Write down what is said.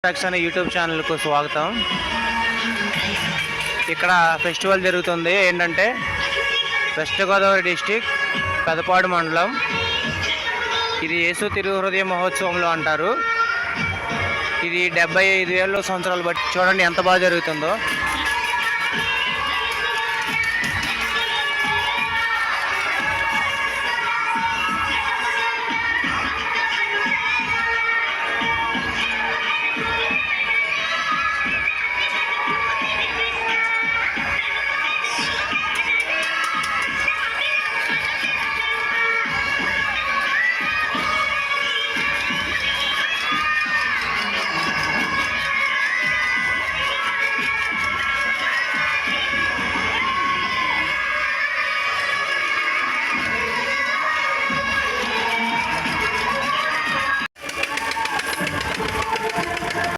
Fax అనే YouTube ఛానల్కు స్వాగతం. ఇక్కడ ఫెస్టివల్ జరుగుతుంది. ఏంటంటే వెస్ట్ గోదావరి డిస్టిక్ పెదపాడు మండలం. ఇది యేసు తిరుహృదయ మహోత్సవంలో అంటారు. ఇది 75,000 సంవత్సరాలు బట్టి చూడండి ఎంత బాగా జరుగుతుందో.